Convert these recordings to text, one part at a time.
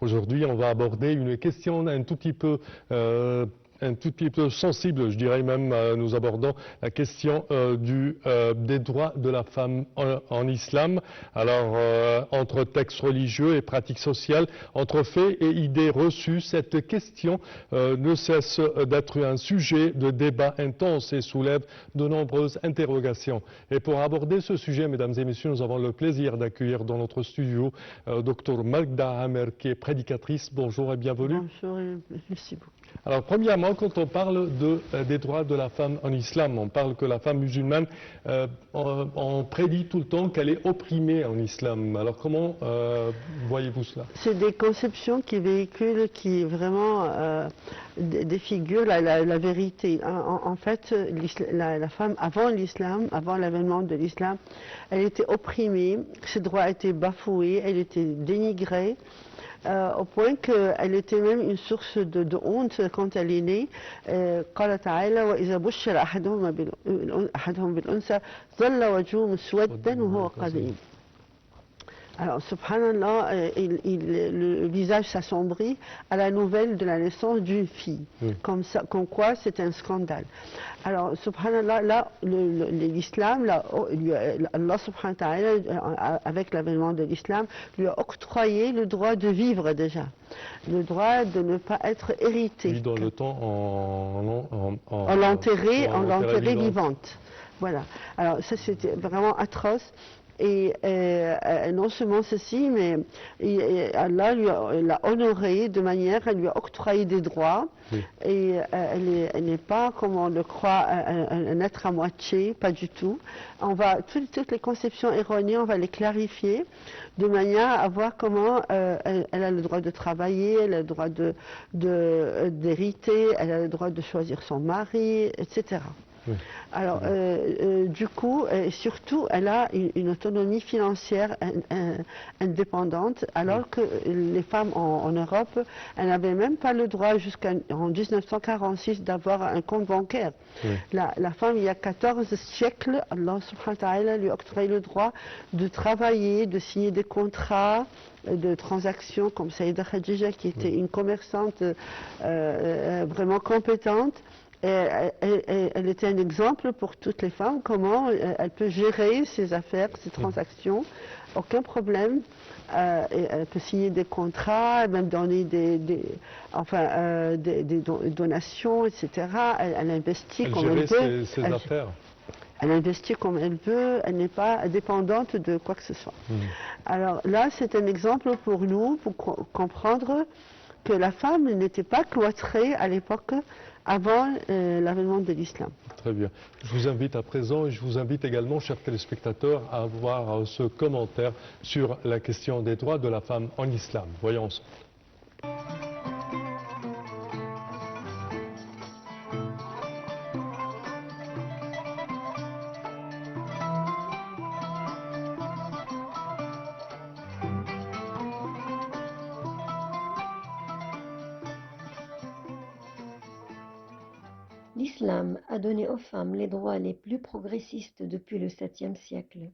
Aujourd'hui, on va aborder une question un tout petit peu sensible, je dirais même. Nous abordons la question des droits de la femme en islam. Alors, entre textes religieux et pratiques sociales, entre faits et idées reçues, cette question ne cesse d'être un sujet de débat intense et soulève de nombreuses interrogations. Et pour aborder ce sujet, mesdames et messieurs, nous avons le plaisir d'accueillir dans notre studio Dr Magda Amer, qui est prédicatrice. Bonjour et bienvenue. Bonjour et merci beaucoup. Alors, premièrement, quand on parle des droits de la femme en islam, on parle que la femme musulmane, on prédit tout le temps qu'elle est opprimée en islam. Alors, comment voyez-vous cela? C'est des conceptions qui véhiculent, qui vraiment défigurent la vérité. En fait, la femme, avant l'islam, avant l'avènement de l'islam, elle était opprimée, ses droits étaient bafoués, elle était dénigrée. Au point qu'elle était même une source de honte quand elle est née. قال تعالى وإذا بشر أحدهم بالأنثى ظل وجهه مسودا وهو قديم. Alors, subhanallah, le visage s'assombrit à la nouvelle de la naissance d'une fille. Oui. Comme quoi, c'est un scandale. Alors, subhanallah, là, l'islam, Allah subhanahu wa ta'ala, avec l'avènement de l'islam, lui a octroyé le droit de vivre déjà. Le droit de ne pas être hérité. Lui, dans le temps, on l'enterrait vivante. Voilà. Alors, ça, c'était vraiment atroce. Et non seulement ceci, mais Allah l'a honorée de manière, elle lui a octroyé des droits. Oui. Et elle n'est pas, comme on le croit, un être à moitié, pas du tout. Toutes les conceptions erronées, on va les clarifier de manière à voir comment elle a le droit de travailler, elle a le droit d'hériter, elle a le droit de choisir son mari, etc. Oui. Alors, du coup, surtout, elle a une autonomie financière indépendante, alors que les femmes en Europe, elles n'avaient même pas le droit jusqu'en 1946 d'avoir un compte bancaire. Oui. La femme, il y a 14 siècles, Allah subhanahu wa ta'ala lui a octroyé le droit de travailler, de signer des contrats, de transactions, comme Saïda Khadija, qui était une commerçante vraiment compétente. Elle était un exemple pour toutes les femmes, comment elle peut gérer ses affaires, ses transactions, aucun problème. Elle peut signer des contrats, même donner des donations, etc. Elle investit comme elle veut. Ses affaires. Elle investit comme elle veut, elle n'est pas dépendante de quoi que ce soit. Alors là, c'est un exemple pour nous, pour comprendre que la femme n'était pas cloîtrée à l'époque avant l'avènement de l'islam. Très bien. Je vous invite à présent et je vous invite également, chers téléspectateurs, à voir ce commentaire sur la question des droits de la femme en islam. Voyons ensemble. L'islam a donné aux femmes les droits les plus progressistes depuis le 7e siècle.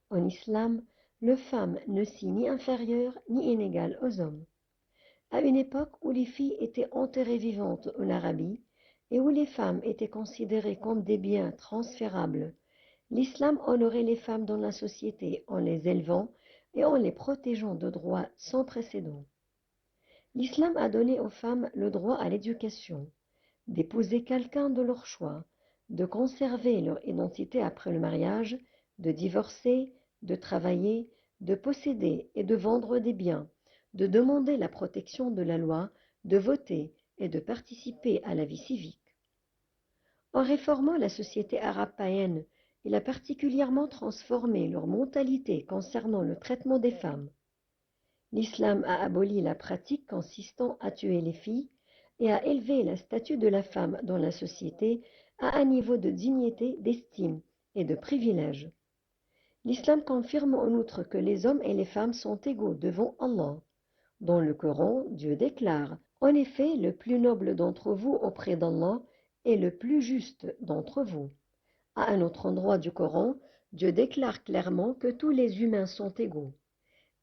En islam, les femmes ne sont ni inférieures ni inégales aux hommes. À une époque où les filles étaient enterrées vivantes en Arabie et où les femmes étaient considérées comme des biens transférables, l'islam honorait les femmes dans la société en les élevant et en les protégeant de droits sans précédent. L'islam a donné aux femmes le droit à l'éducation, d'épouser quelqu'un de leur choix, de conserver leur identité après le mariage, de divorcer, de travailler, de posséder et de vendre des biens, de demander la protection de la loi, de voter et de participer à la vie civique. En réformant la société arabe païenne, il a particulièrement transformé leur mentalité concernant le traitement des femmes. L'islam a aboli la pratique consistant à tuer les filles et à élever le statut de la femme dans la société à un niveau de dignité, d'estime et de privilège. L'islam confirme en outre que les hommes et les femmes sont égaux devant Allah. Dans le Coran, Dieu déclare « En effet, le plus noble d'entre vous auprès d'Allah est le plus juste d'entre vous. » À un autre endroit du Coran, Dieu déclare clairement que tous les humains sont égaux.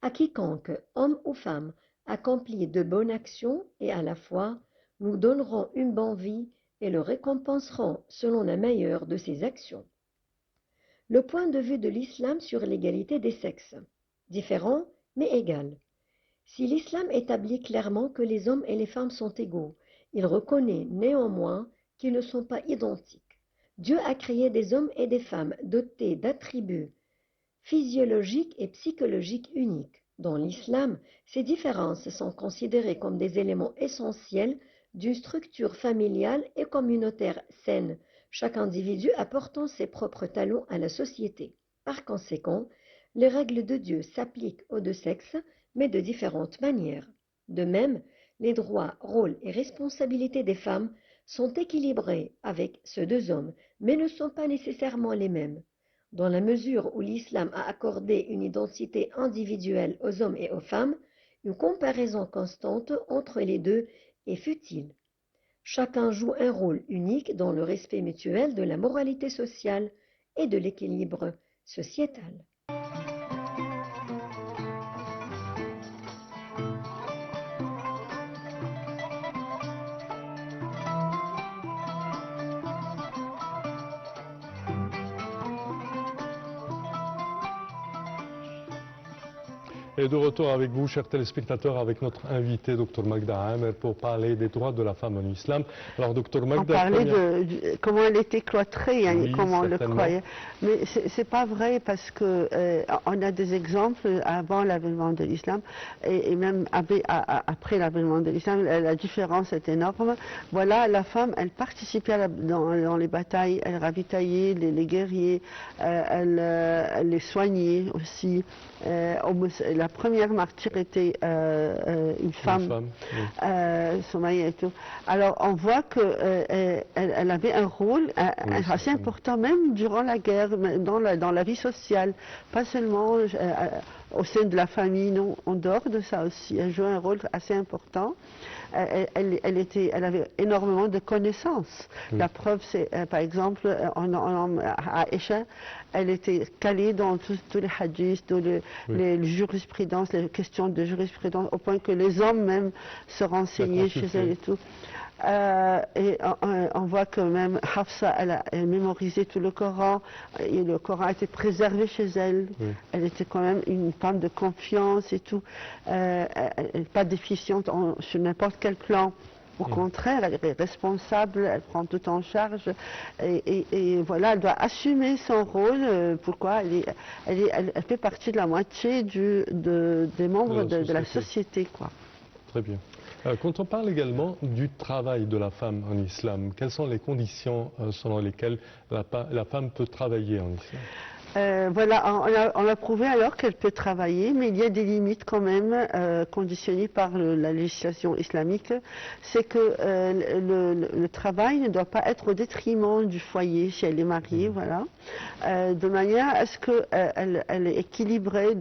À quiconque, homme ou femme, accomplit de bonnes actions et à la fois nous donnerons une bonne vie et le récompenserons selon la meilleure de ses actions. Le point de vue de l'islam sur l'égalité des sexes, différent mais égal. Si l'islam établit clairement que les hommes et les femmes sont égaux, il reconnaît néanmoins qu'ils ne sont pas identiques. Dieu a créé des hommes et des femmes dotés d'attributs physiologiques et psychologiques uniques. Dans l'islam, ces différences sont considérées comme des éléments essentiels d'une structure familiale et communautaire saine, chaque individu apportant ses propres talents à la société. Par conséquent, les règles de Dieu s'appliquent aux deux sexes, mais de différentes manières. De même, les droits, rôles et responsabilités des femmes sont équilibrés avec ceux des hommes, mais ne sont pas nécessairement les mêmes. Dans la mesure où l'islam a accordé une identité individuelle aux hommes et aux femmes, une comparaison constante entre les deux est futile. Chacun joue un rôle unique dans le respect mutuel de la moralité sociale et de l'équilibre sociétal. Et de retour avec vous, chers téléspectateurs, avec notre invité, Dr Magda Amer, pour parler des droits de la femme en islam. Alors, Dr Magda... On parlait de comment elle était cloîtrée, oui, comment on le croyait. Mais c'est pas vrai parce que on a des exemples avant l'avènement de l'islam et même après l'avènement de l'islam, la différence est énorme. Voilà, la femme, elle participait dans les batailles, elle ravitaillait les guerriers, elle les soignait aussi. La première martyre était une femme, Soumaïa et tout. Alors on voit qu'elle elle avait un rôle assez important, même durant la guerre, dans la vie sociale, pas seulement au sein de la famille, non, en dehors de ça aussi. Elle jouait un rôle assez important. Elle avait énormément de connaissances. La preuve, c'est par exemple, Aïcha, elle était calée dans tous les hadiths, dans les jurisprudences, les questions de jurisprudence, au point que les hommes même se renseignaient chez elle et tout. Et on voit que même Hafsa, elle a mémorisé tout le Coran, et le Coran a été préservé chez elle. Elle était quand même une femme de confiance et tout, pas déficiente sur n'importe quel plan. Au contraire, elle est responsable, elle prend tout en charge et voilà, elle doit assumer son rôle. Pourquoi elle fait partie de la moitié des membres de la société, quoi. Très bien. Quand on parle également du travail de la femme en islam, quelles sont les conditions selon lesquelles la femme peut travailler en islam ? Voilà, on a prouvé alors qu'elle peut travailler, mais il y a des limites quand même conditionnées par la législation islamique. C'est que le travail ne doit pas être au détriment du foyer si elle est mariée, voilà, de manière à ce qu'elle est équilibrée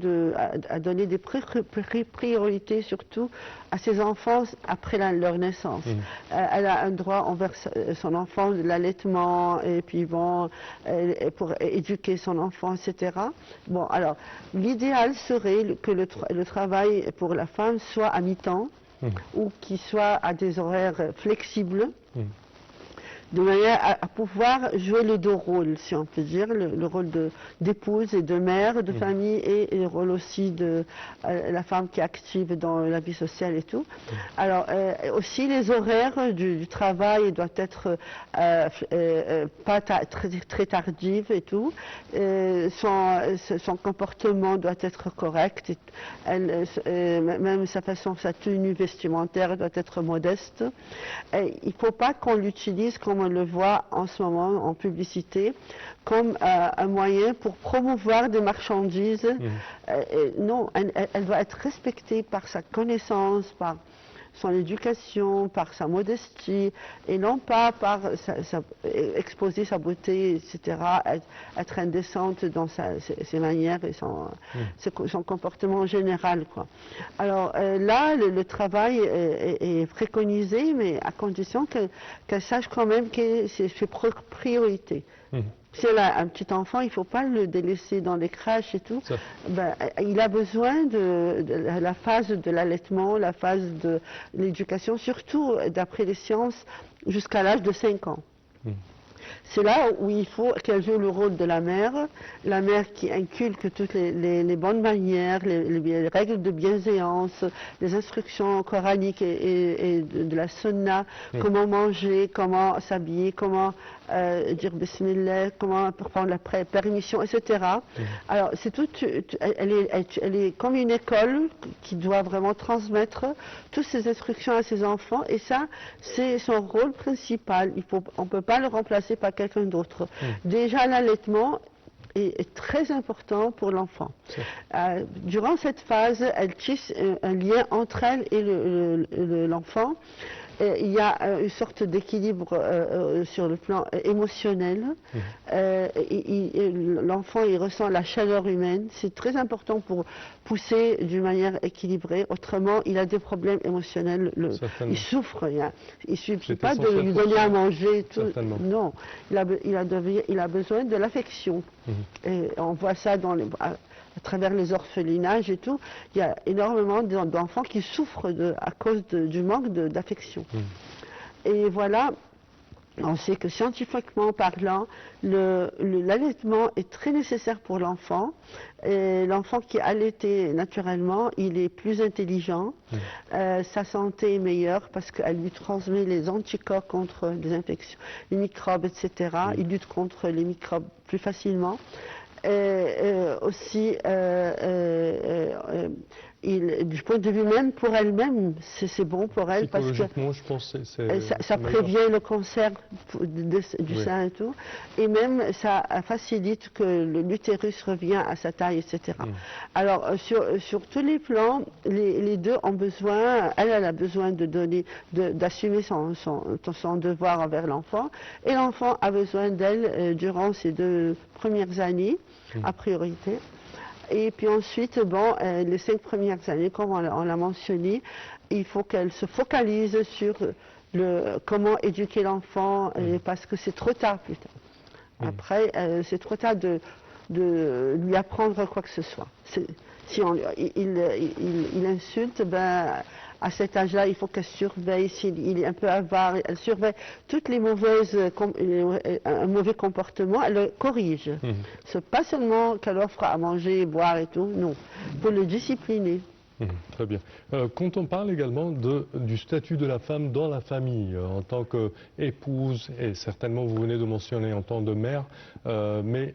à donner des priorités surtout à ses enfants après leur naissance. Elle a un droit envers son enfant de l'allaitement et puis bon, pour éduquer son enfant, etc. Bon, alors, l'idéal serait que le travail pour la femme soit à mi-temps ou qu'il soit à des horaires flexibles, de manière à pouvoir jouer les deux rôles, si on peut dire, le rôle d'épouse et de mère de famille et le rôle aussi de la femme qui est active dans la vie sociale et tout. Alors, aussi les horaires du travail doivent être pas très tardifs et tout. Son comportement doit être correct. Même sa tenue vestimentaire doit être modeste. Il ne faut pas qu'on l'utilise comme on le voit en ce moment en publicité, comme un moyen pour promouvoir des marchandises. Non, elle doit être respectée par sa connaissance, par son éducation, par sa modestie, et non pas par exposer sa beauté, etc., être indécente dans ses manières et son comportement en général, quoi. Alors là, le travail est préconisé, mais à condition qu'elle sache quand même que c'est ses priorités. Si elle a un petit enfant, il ne faut pas le délaisser dans les crèches et tout. Ben, il a besoin de la phase de l'allaitement, la phase de l'éducation, surtout d'après les sciences, jusqu'à l'âge de 5 ans. C'est là où il faut qu'elle joue le rôle de la mère qui inculque toutes les bonnes manières, les règles de bienséance, les instructions coraniques et de la sunna, comment manger, comment s'habiller, comment dire bismillah, comment prendre la permission, etc. Alors, c'est elle est comme une école qui doit vraiment transmettre toutes ces instructions à ses enfants, et ça, c'est son rôle principal. On ne peut pas le remplacer par quelqu'un d'autre. Déjà, l'allaitement est très important pour l'enfant. Durant cette phase, elle tisse un lien entre elle et l'enfant. Il y a une sorte d'équilibre sur le plan émotionnel. L'enfant, il ressent la chaleur humaine. C'est très important pour pousser d'une manière équilibrée. Autrement, il a des problèmes émotionnels. Il souffre. Il ne suffit pas de lui donner à manger. Tout. Non, il a besoin de l'affection. Et on voit ça à travers les orphelinages et tout. Il y a énormément d'enfants qui souffrent à cause du manque d'affection. Et voilà, on sait que scientifiquement parlant, l'allaitement est très nécessaire pour l'enfant. L'enfant qui est allaité naturellement, il est plus intelligent, sa santé est meilleure parce qu'elle lui transmet les anticorps contre les infections, les microbes, etc. Il lutte contre les microbes plus facilement. Aussi, du point de vue même pour elle-même, c'est bon pour elle parce que je pense ça prévient le cancer du sein et tout, et même ça facilite que l'utérus revient à sa taille, etc. Alors sur tous les plans, les deux ont besoin, elle a besoin d'assumer son devoir envers l'enfant, et l'enfant a besoin d'elle durant ces 2 premières années, à priorité. Et puis ensuite, les 5 premières années, comme on l'a mentionné, il faut qu'elle se focalise sur comment éduquer l'enfant, parce que c'est trop tard plus tard. Après, c'est trop tard de lui apprendre quoi que ce soit. Si il insulte, à cet âge-là, il faut qu'elle surveille. S'il est un peu avare, elle surveille toutes les un mauvais comportement, elle le corrige. C'est pas seulement qu'elle offre à manger, boire et tout, non. Il faut le discipliner. Très bien. Quand on parle également du statut de la femme dans la famille, en tant qu'épouse, et certainement vous venez de mentionner en tant que mère, mais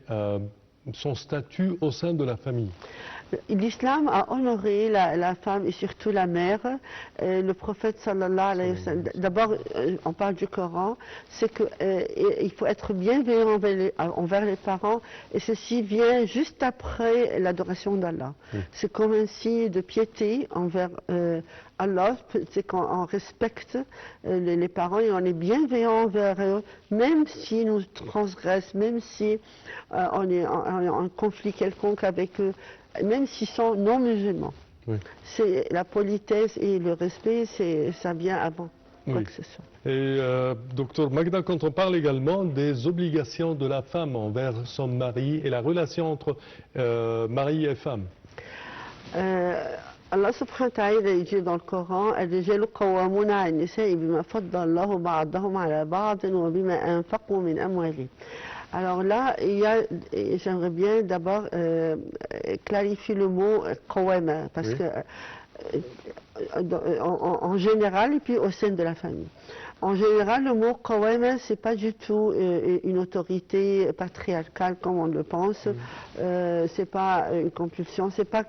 son statut au sein de la famille. L'islam a honoré la femme et surtout la mère. Le prophète sallallahu alayhi wa sallam, d'abord on parle du Coran, c'est qu'il faut être bienveillant envers les parents, et ceci vient juste après l'adoration d'Allah. C'est comme un signe de piété envers Allah, c'est qu'on respecte les parents et on est bienveillant envers eux, même s'ils nous transgressent, même si on est en conflit quelconque avec eux, même s'ils sont non musulmans. C'est la politesse et le respect, ça vient avant quoi que ce soit. Et docteur Magda, quand on parle également des obligations de la femme envers son mari et la relation entre mari et femme. Allah subhanahu wa ta'ala dit dans le Coran, الرجال قوامون على النساء بما فضل الله بعضهم على بعض وبما أنفقوا من أموالهم. Alors là, j'aimerais bien d'abord clarifier le mot qawama, parce que en général et puis au sein de la famille. En général, le mot qawama, c'est pas du tout une autorité patriarcale comme on le pense. C'est pas une compulsion, c'est pas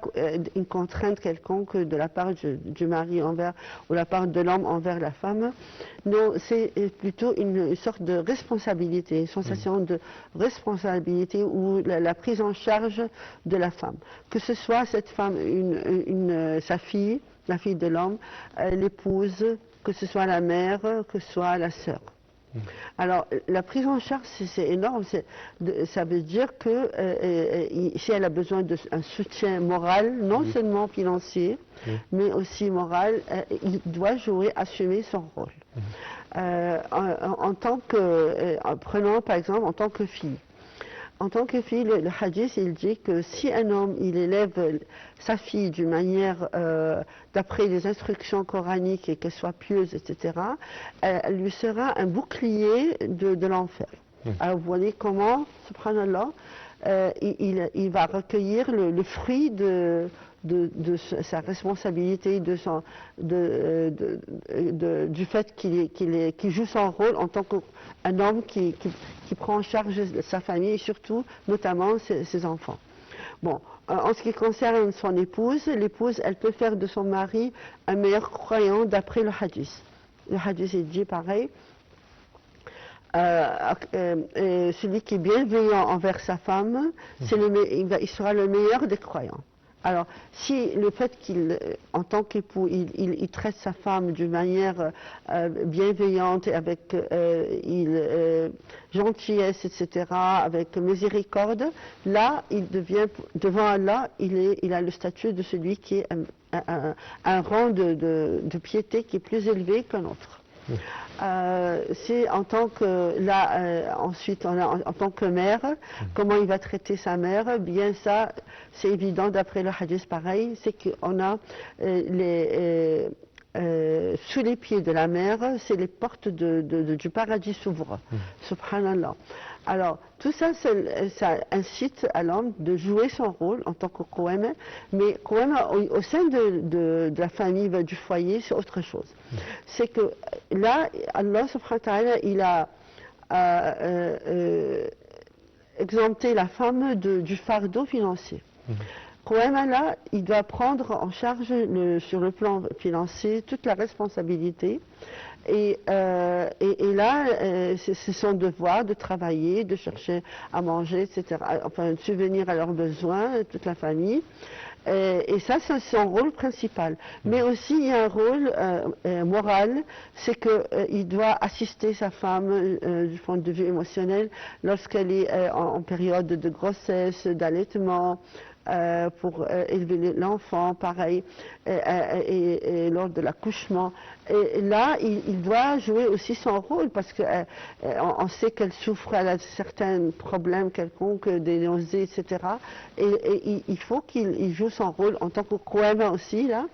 une contrainte quelconque de la part du mari ou de la part de l'homme envers la femme. Non, c'est plutôt une sorte de responsabilité, une sensation de responsabilité ou la prise en charge de la femme. Que ce soit cette femme, sa fille, la fille de l'homme, l'épouse, que ce soit la mère, que ce soit la sœur. Alors, la prise en charge, c'est énorme. Ça veut dire que si elle a besoin d'un soutien moral, non seulement financier, mais aussi moral, il doit assumer son rôle. Prenons par exemple en tant que fille. En tant que fille, le hadith, il dit que si un homme, il élève sa fille d'une manière, d'après les instructions coraniques et qu'elle soit pieuse, etc., elle lui sera un bouclier de l'enfer. Alors vous voyez comment, subhanallah, il va recueillir le fruit de sa responsabilité, du fait qu'il joue son rôle en tant qu'un homme qui prend en charge sa famille et surtout, notamment, ses enfants. Bon, en ce qui concerne son épouse, l'épouse, elle peut faire de son mari un meilleur croyant d'après le hadith. Le hadith, il dit pareil. Celui qui est bienveillant envers sa femme, il sera le meilleur des croyants. Alors, si le fait qu'il, en tant qu'époux, il traite sa femme d'une manière bienveillante, avec gentillesse, etc., avec miséricorde, là, il devient, devant Allah, il a le statut de celui qui est un rang de piété qui est plus élevé qu'un autre. C'est en tant que ensuite en tant que mère, comment il va traiter sa mère, bien ça c'est évident d'après le hadith pareil, c'est qu'on a sous les pieds de la mère, c'est les portes du paradis s'ouvrent. Subhanallah. Alors, tout ça, ça incite à l'homme de jouer son rôle en tant que Qawwama, mais Qawwama, au sein de la famille, du foyer, c'est autre chose. C'est que là, Allah subhanahu wa ta'ala, il a exempté la femme du fardeau financier. Qawwama, là, il doit prendre en charge sur le plan financier toute la responsabilité. Et là, c'est son devoir de travailler, de chercher à manger, etc. Enfin, de subvenir à leurs besoins, toute la famille. Et ça, c'est son rôle principal. Mais aussi, il y a un rôle moral, c'est qu'il doit assister sa femme du point de vue émotionnel lorsqu'elle est en période de grossesse, d'allaitement, pour élever l'enfant, pareil, et lors de l'accouchement. Et là, il doit jouer aussi son rôle parce qu'on sait qu'elle souffre, elle a certains problèmes quelconques, des nausées, etc. Et il faut qu'il joue son rôle en tant que Qawwama aussi, là,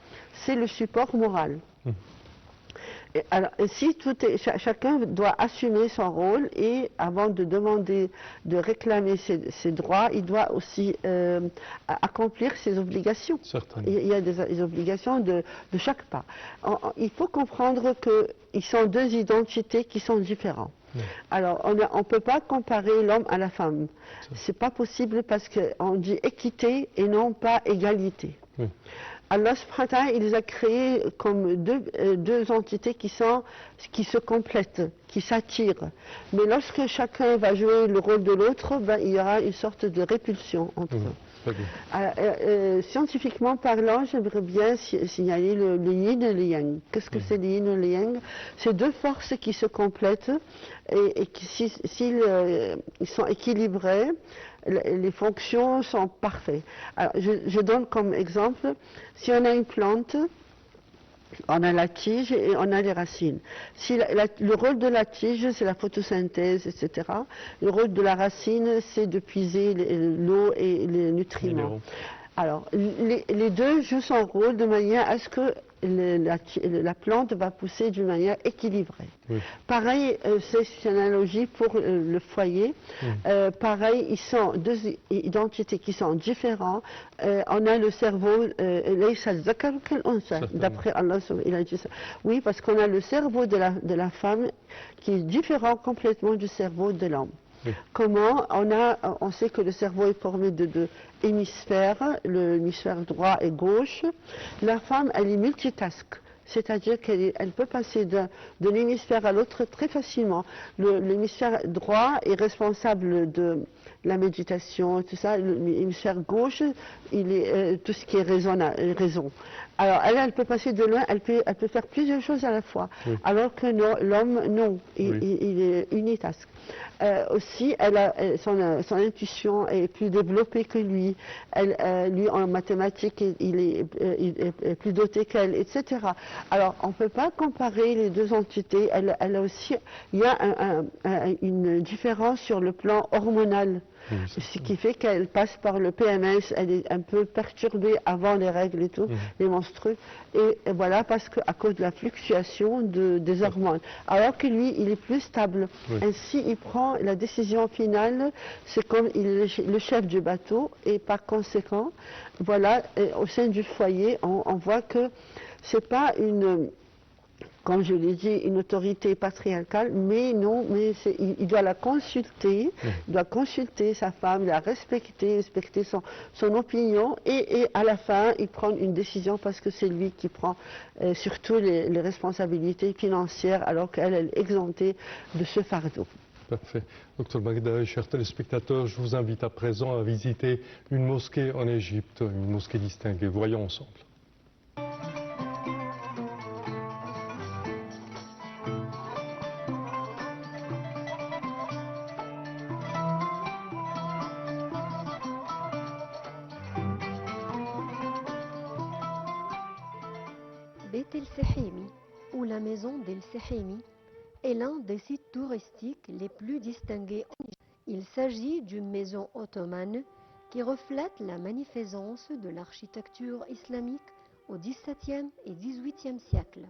c'est le support moral. Alors, si chacun doit assumer son rôle et avant de demander, de réclamer ses droits, il doit aussi accomplir ses obligations. Certainement. Il y a des obligations de chaque part. Il faut comprendre qu'ils sont deux identités qui sont différentes. Alors, on ne peut pas comparer l'homme à la femme. C'est pas possible parce qu'on dit équité et non pas égalité. Allah subhanahu wa ta'ala, il les a créés comme deux entités qui se complètent, qui s'attirent. Mais lorsque chacun va jouer le rôle de l'autre, il y aura une sorte de répulsion entre eux. Scientifiquement parlant, j'aimerais bien signaler le yin et le yang. Qu'est-ce que c'est le yin et le yang? C'est deux forces qui se complètent et qui, s'ils sont équilibrés, les fonctions sont parfaites. Alors, je donne comme exemple, si on a une plante, on a la tige et on a les racines. Si le rôle de la tige, c'est la photosynthèse, etc. Le rôle de la racine, c'est de puiser l'eau et les nutriments. Alors, les deux jouent son rôle de manière à ce que la plante va pousser d'une manière équilibrée. Pareil, c'est une analogie pour le foyer. Pareil, ils sont deux identités qui sont différentes. On a le cerveau, d'après Allah, il a dit ça. Oui, parce qu'on a le cerveau de la femme qui est différent complètement du cerveau de l'homme. Comment on sait que le cerveau est formé de deux hémisphères, l'hémisphère droit et gauche. La femme, elle est multitask, c'est-à-dire qu'elle peut passer d'un hémisphère à l'autre très facilement. L'hémisphère droit est responsable de la méditation, tout ça. L'hémisphère gauche, il est tout ce qui est raison. Alors, elle peut passer de loin, elle peut faire plusieurs choses à la fois. Alors que l'homme, non, il est unitask. Aussi, son intuition est plus développée que lui. Lui, en mathématiques, il est plus doté qu'elle, etc. Alors, on ne peut pas comparer les deux entités. Il y a une différence sur le plan hormonal. Oui, Ce qui fait qu'elle passe par le PMS, elle est un peu perturbée avant les règles et tout, les menstrues, et voilà, parce qu'à cause de la fluctuation des hormones. Alors que lui, il est plus stable. Oui. Ainsi, il prend la décision finale, c'est comme il est le chef du bateau, et par conséquent, voilà, au sein du foyer, on voit que c'est pas une, comme je l'ai dit, une autorité patriarcale, mais non, mais il doit la consulter, il doit consulter sa femme, la respecter son opinion, et à la fin, il prend une décision parce que c'est lui qui prend surtout les responsabilités financières, alors qu'elle est exemptée de ce fardeau. Parfait. Docteur Magda, chers téléspectateurs, je vous invite à présent à visiter une mosquée en Égypte, une mosquée distinguée. Voyons ensemble. Beit el-Sehimi, ou la maison d'El-Sehimi, est l'un des sites touristiques les plus distingués en Égypte. Il s'agit d'une maison ottomane qui reflète la magnificence de l'architecture islamique au XVIIe et XVIIIe siècle.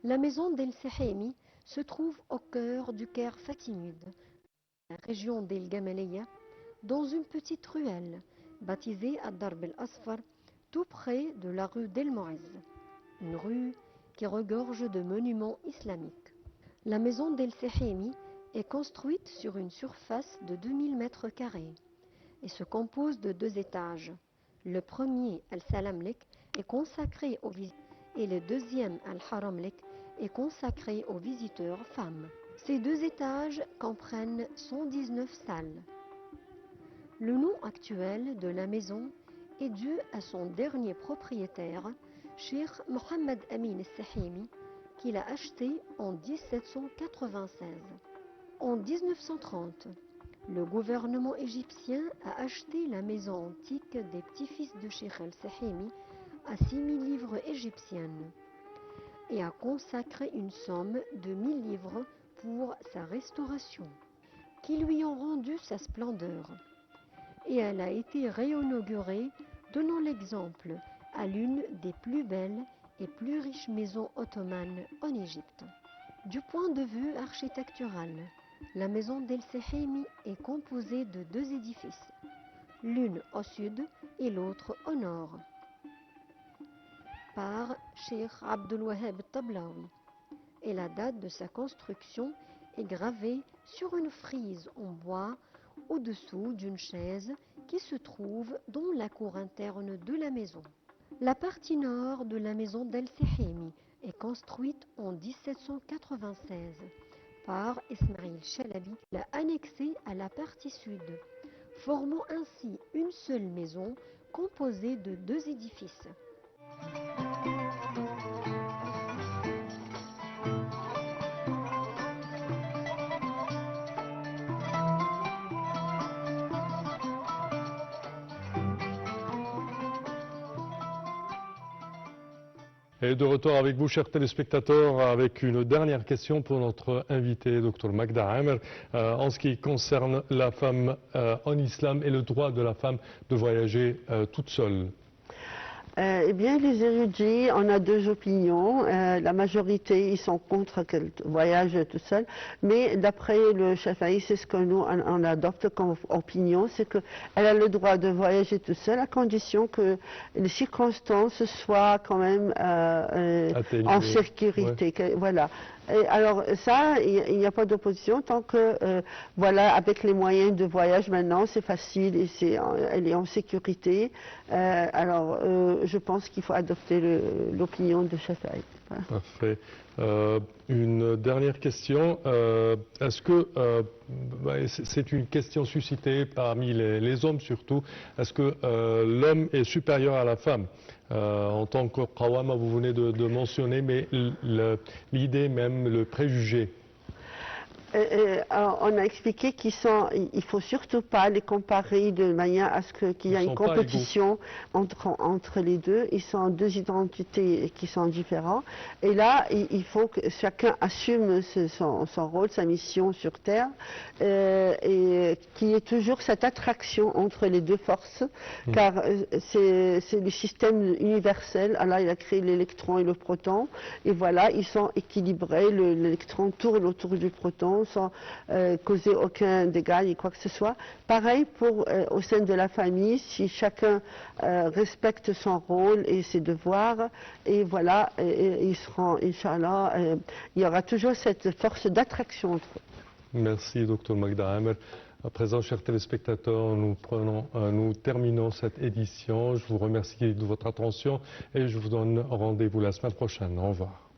La maison d'El-Sehimi se trouve au cœur du Caire fatimide, la région d'El Gamaleya, dans une petite ruelle baptisée Ad-Darb el-Asfar, tout près de la rue d'El Moaz, une rue qui regorge de monuments islamiques. La maison d'El-Sehimi est construite sur une surface de 2000 mètres carrés et se compose de 2 étages. Le premier, Al-Salamlek, est consacré aux visiteurs et le deuxième, Al-Haramlek, est consacré aux visiteurs femmes. Ces 2 étages comprennent 119 salles. Le nom actuel de la maison est dû à son dernier propriétaire, Cheikh Mohammed Amin al-Sehimi, qu'il a acheté en 1796. En 1930, le gouvernement égyptien a acheté la maison antique des petits-fils de Cheikh al-Sehimi à 6000 livres égyptiennes et a consacré une somme de 1000 livres pour sa restauration, qui lui ont rendu sa splendeur. Et elle a été réinaugurée, donnant l'exemple à l'une des plus belles et plus riches maisons ottomanes en Égypte. Du point de vue architectural, la maison d'El-Sehimi est composée de 2 édifices, l'une au sud et l'autre au nord, par Cheikh Abdul Wahab Tablaoui, et la date de sa construction est gravée sur une frise en bois au-dessous d'une chaise qui se trouve dans la cour interne de la maison. La partie nord de la maison d'El-Sehimi est construite en 1796 par Ismail Chalabi, l'a annexée à la partie sud, formant ainsi une seule maison composée de 2 édifices. Et de retour avec vous, chers téléspectateurs, avec une dernière question pour notre invité, Dr Magda Amer, en ce qui concerne la femme en islam et le droit de la femme de voyager toute seule. Eh bien, les érudits, on a 2 opinions. La majorité, ils sont contre qu'elle voyage toute seule. Mais d'après le Shafi'i, c'est ce que nous, on adopte comme opinion, c'est qu'elle a le droit de voyager toute seule à condition que les circonstances soient quand même en sécurité. Ouais. Voilà. Et alors ça, il n'y a pas d'opposition tant que, voilà, avec les moyens de voyage maintenant, c'est facile et elle est en sécurité. Alors, je pense qu'il faut adopter l'opinion de Shafi'i. Voilà. Parfait. Une dernière question. Est-ce que, c'est une question suscitée parmi les hommes surtout, est-ce que l'homme est supérieur à la femme? En tant que qawama, vous venez de mentionner, mais l'idée même, le préjugé. On a expliqué qu'il ne faut surtout pas les comparer de manière à ce qu'il y ait une compétition entre les deux. Ils sont deux identités qui sont différentes. Et là, il faut que chacun assume son rôle, sa mission sur Terre, et qu'il y ait toujours cette attraction entre les deux forces, car c'est le système universel. Allah, il a créé l'électron et le proton, et voilà, ils sont équilibrés. L'électron tourne autour du proton sans causer aucun dégât ni quoi que ce soit. Pareil au sein de la famille, si chacun respecte son rôle et ses devoirs, et voilà, ils seront, Inch'Allah, il y aura toujours cette force d'attraction entre eux. Merci, Dr Magda Amer. À présent, chers téléspectateurs, nous terminons cette édition. Je vous remercie de votre attention et je vous donne rendez-vous la semaine prochaine. Au revoir.